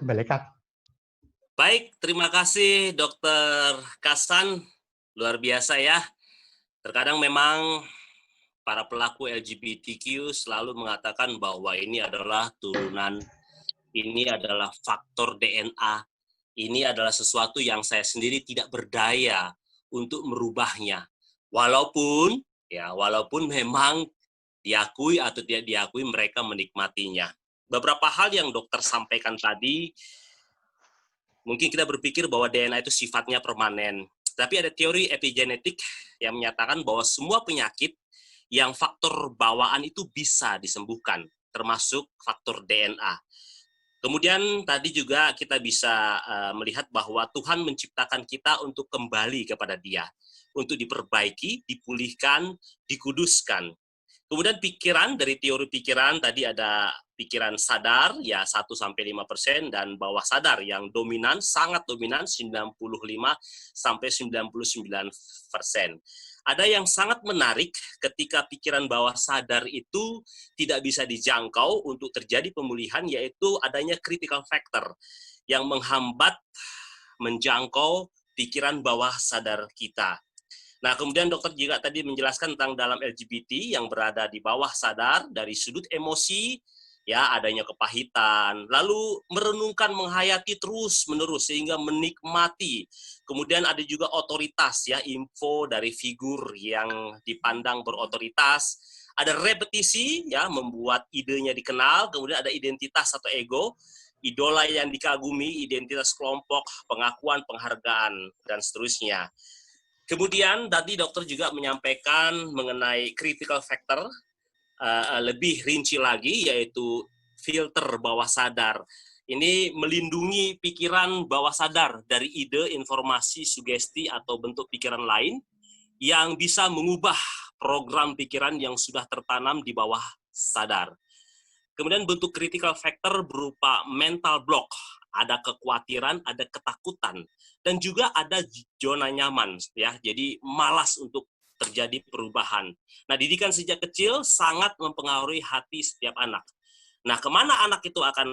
Kembali, Kak. Baik, terima kasih Dokter Kasan, luar biasa ya. Terkadang memang para pelaku LGBTQ selalu mengatakan bahwa ini adalah turunan, ini adalah faktor DNA, ini adalah sesuatu yang saya sendiri tidak berdaya untuk merubahnya. Walaupun memang diakui atau tidak diakui mereka menikmatinya. Beberapa hal yang dokter sampaikan tadi, mungkin kita berpikir bahwa DNA itu sifatnya permanen. Tapi ada teori epigenetik yang menyatakan bahwa semua penyakit yang faktor bawaan itu bisa disembuhkan, termasuk faktor DNA. Kemudian tadi juga kita bisa melihat bahwa Tuhan menciptakan kita untuk kembali kepada Dia, untuk diperbaiki, dipulihkan, dikuduskan. Kemudian pikiran, dari teori pikiran tadi ada pikiran sadar ya 1-5% dan bawah sadar yang dominan, sangat dominan 95 sampai 99%. Ada yang sangat menarik ketika pikiran bawah sadar itu tidak bisa dijangkau untuk terjadi pemulihan, yaitu adanya critical factor yang menghambat menjangkau pikiran bawah sadar kita. Nah, kemudian dokter juga tadi menjelaskan tentang dalam LGBT yang berada di bawah sadar dari sudut emosi, ya adanya kepahitan, lalu merenungkan, menghayati terus-menerus sehingga menikmati. Kemudian ada juga otoritas, ya info dari figur yang dipandang berotoritas. Ada repetisi, ya membuat idenya dikenal. Kemudian ada identitas atau ego, idola yang dikagumi, identitas kelompok, pengakuan, penghargaan, dan seterusnya. Kemudian tadi dokter juga menyampaikan mengenai critical factor lebih rinci lagi, yaitu filter bawah sadar. Ini melindungi pikiran bawah sadar dari ide, informasi, sugesti, atau bentuk pikiran lain yang bisa mengubah program pikiran yang sudah tertanam di bawah sadar. Kemudian bentuk critical factor berupa mental block, ada kekhawatiran, ada ketakutan, dan juga ada zona nyaman, ya. Jadi malas untuk terjadi perubahan. Nah, didikan sejak kecil sangat mempengaruhi hati setiap anak. Nah, kemana anak itu akan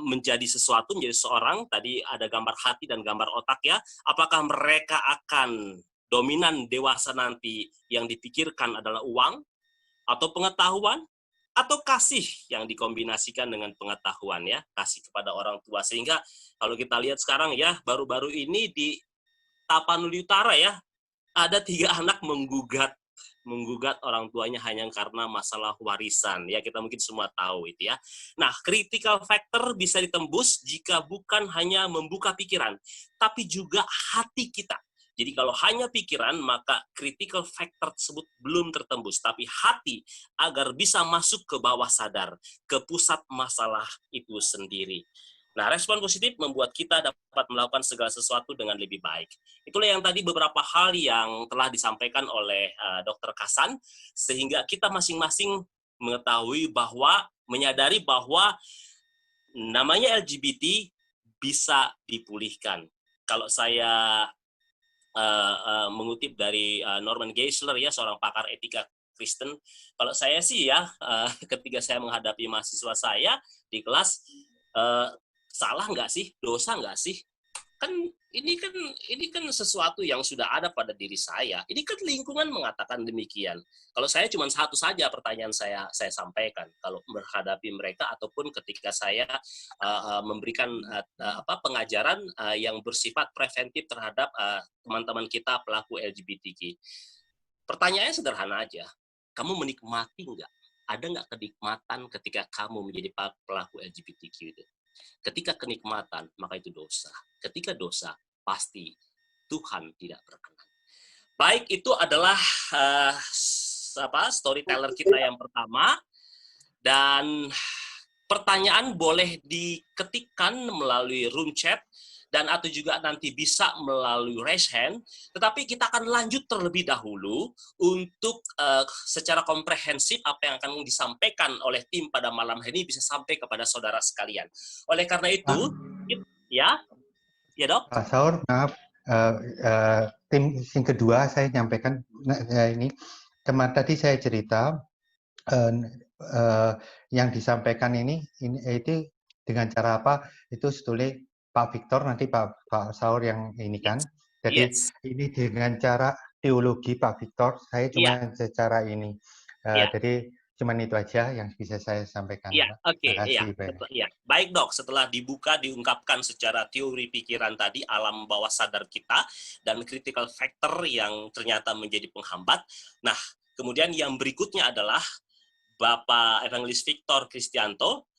menjadi sesuatu, menjadi seorang? Tadi ada gambar hati dan gambar otak, ya. Apakah mereka akan dominan dewasa nanti yang dipikirkan adalah uang, atau pengetahuan, atau kasih yang dikombinasikan dengan pengetahuan, ya, kasih kepada orang tua. Sehingga kalau kita lihat sekarang, ya, baru-baru ini di Tapanuli Utara, ya, ada 3 anak menggugat orang tuanya hanya karena masalah warisan, ya, kita mungkin semua tahu itu, ya. Nah, critical factor bisa ditembus jika bukan hanya membuka pikiran, tapi juga hati kita. Jadi kalau hanya pikiran, maka critical factor tersebut belum tertembus, tapi hati agar bisa masuk ke bawah sadar, ke pusat masalah itu sendiri. Nah, respon positif membuat kita dapat melakukan segala sesuatu dengan lebih baik. Itulah yang tadi beberapa hal yang telah disampaikan oleh Dr. Kasan, sehingga kita masing-masing mengetahui bahwa, menyadari bahwa namanya LGBT bisa dipulihkan. Kalau saya mengutip dari Norman Geisler, ya, seorang pakar etika Kristen, kalau saya sih, ya, ketika saya menghadapi mahasiswa saya di kelas, salah nggak sih, dosa nggak sih? Kan ini kan sesuatu yang sudah ada pada diri saya. Ini kan lingkungan mengatakan demikian. Kalau saya cuma satu saja pertanyaan saya sampaikan kalau menghadapi mereka ataupun ketika saya memberikan pengajaran yang bersifat preventif terhadap teman-teman kita pelaku LGBTQ. Pertanyaannya sederhana aja. Kamu menikmati nggak? Ada nggak kenikmatan ketika kamu menjadi pelaku LGBTQ itu? Ketika kenikmatan, maka itu dosa. Ketika dosa, pasti Tuhan tidak berkenan. Baik, itu adalah storyteller kita yang pertama. Dan pertanyaan boleh diketikkan melalui room chat dan atau juga nanti bisa melalui raise hand, tetapi kita akan lanjut terlebih dahulu untuk secara komprehensif apa yang akan disampaikan oleh tim pada malam hari ini bisa sampai kepada saudara sekalian. Oleh karena itu, ya Dok? Pak Saur, maaf, tim yang kedua saya nyampaikan ini, tadi saya cerita yang disampaikan ini itu dengan cara apa? Itu sebetulnya Pak Victor, nanti Pak Saur yang ini kan. Jadi Yes. ini dengan cara teologi Pak Victor, saya Iya, cuma secara ini. iya. Jadi cuman itu aja yang bisa saya sampaikan, Iya, Pak. oke, Terima iya, kasih, Pak. iya. Baik dok, setelah dibuka, diungkapkan secara teori pikiran tadi, alam bawah sadar kita, dan critical factor yang ternyata menjadi penghambat. Nah, kemudian yang berikutnya adalah Bapak Evangelis Victor Kristianto.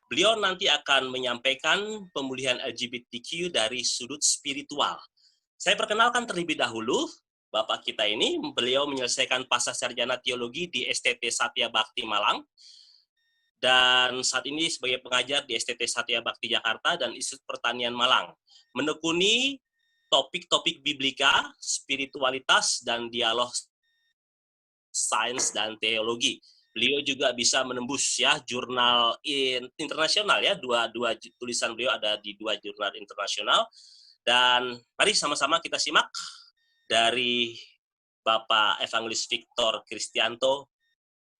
Beliau nanti akan menyampaikan pemulihan LGBTQ dari sudut spiritual. Saya perkenalkan terlebih dahulu, Bapak kita ini, beliau menyelesaikan pasca sarjana teologi di STT Satya Bakti Malang, dan saat ini sebagai pengajar di STT Satya Bakti Jakarta dan Institut Pertanian Malang. Menekuni topik-topik biblika, spiritualitas, dan dialog sains dan teologi. Beliau juga bisa menembus ya jurnal internasional ya, dua tulisan beliau ada di 2 jurnal internasional. Dan mari sama-sama kita simak dari Bapak Evangelis Victor Kristianto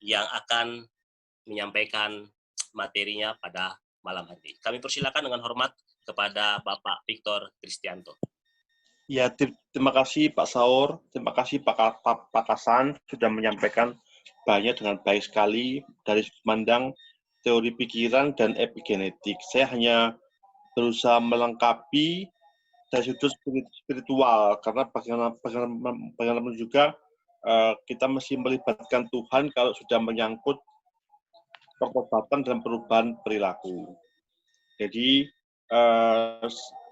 yang akan menyampaikan materinya pada malam hari ini. Kami persilakan dengan hormat kepada Bapak Victor Kristianto. Ya, terima kasih Pak Saur, terima kasih Pak Kasan sudah menyampaikan banyak dengan baik sekali dari sudut pandang teori pikiran dan epigenetik. Saya hanya berusaha melengkapi dari sudut spiritual, karena bagaimanapun juga kita mesti melibatkan Tuhan kalau sudah menyangkut pengobatan dan perubahan perilaku. Jadi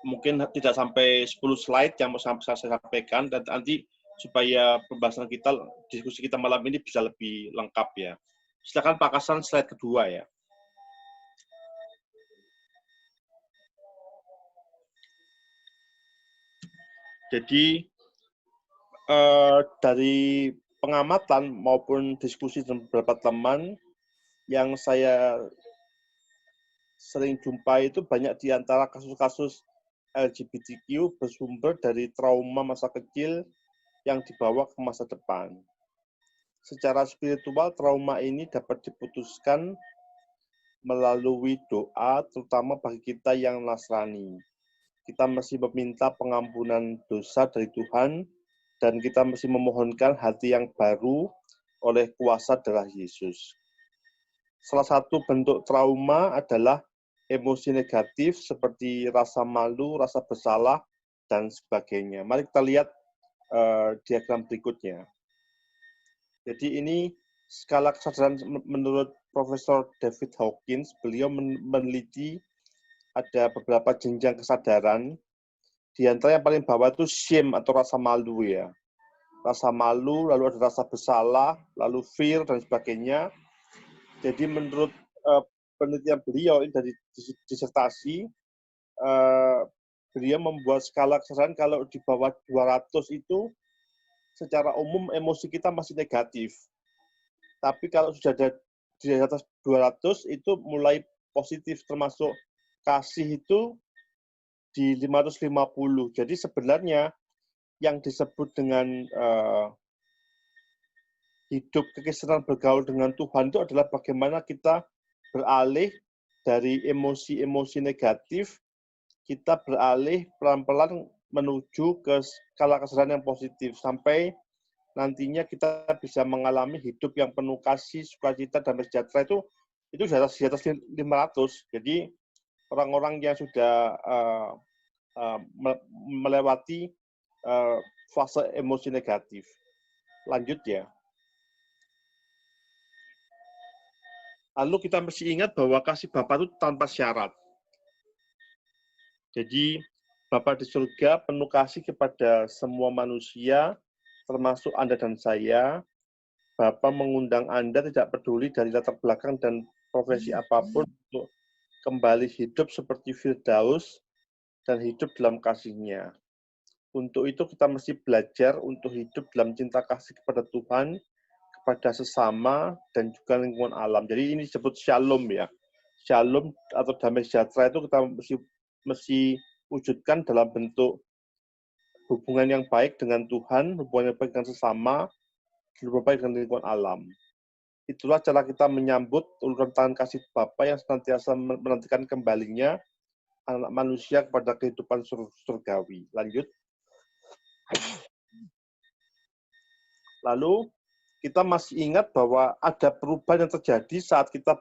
mungkin tidak sampai 10 slide yang mau saya sampaikan, dan nanti supaya pembahasan kita, diskusi kita malam ini bisa lebih lengkap ya. Silakan Pak Kasan, slide kedua ya. Jadi dari pengamatan maupun diskusi dengan beberapa teman yang saya sering jumpa, itu banyak di antara kasus-kasus LGBTQ bersumber dari trauma masa kecil yang dibawa ke masa depan. Secara spiritual, trauma ini dapat diputuskan melalui doa, terutama bagi kita yang Nasrani. Kita mesti meminta pengampunan dosa dari Tuhan, dan kita mesti memohonkan hati yang baru oleh kuasa darah Yesus. Salah satu bentuk trauma adalah emosi negatif seperti rasa malu, rasa bersalah, dan sebagainya. Mari kita lihat diagram berikutnya. Jadi ini skala kesadaran menurut Profesor David Hawkins. Beliau meneliti ada beberapa jenjang kesadaran. Di antara yang paling bawah itu shame atau rasa malu ya. Rasa malu, lalu ada rasa bersalah, lalu fear, dan sebagainya. Jadi menurut penelitian beliau ini dari disertasi, beliau membuat skala kesadaran kalau di bawah 200 itu secara umum emosi kita masih negatif. Tapi kalau sudah ada di atas 200 itu mulai positif, termasuk kasih itu di 550. Jadi sebenarnya yang disebut dengan hidup kekristenan bergaul dengan Tuhan itu adalah bagaimana kita beralih dari emosi-emosi negatif, kita beralih pelan-pelan menuju ke skala kesadaran yang positif, sampai nantinya kita bisa mengalami hidup yang penuh kasih, sukacita, dan sejahtera. Itu di atas 500. Jadi orang-orang yang sudah melewati fase emosi negatif. Lanjut ya. Lalu kita mesti ingat bahwa kasih Bapa itu tanpa syarat. Jadi Bapa di surga penuh kasih kepada semua manusia, termasuk Anda dan saya. Bapa mengundang Anda tidak peduli dari latar belakang dan profesi apapun untuk kembali hidup seperti Firdaus dan hidup dalam kasih-Nya. Untuk itu kita mesti belajar untuk hidup dalam cinta kasih kepada Tuhan, kepada sesama, dan juga lingkungan alam. Jadi ini disebut shalom ya. Shalom atau damai sejahtera itu kita mesti wujudkan dalam bentuk hubungan yang baik dengan Tuhan, hubungan yang baik dengan sesama, hubungan baik dengan lingkungan alam. itulah cara kita menyambut uluran tangan kasih Bapa yang senantiasa menantikan kembalinya anak manusia kepada kehidupan surgawi. Lanjut. Lalu kita masih ingat bahwa ada perubahan yang terjadi saat kita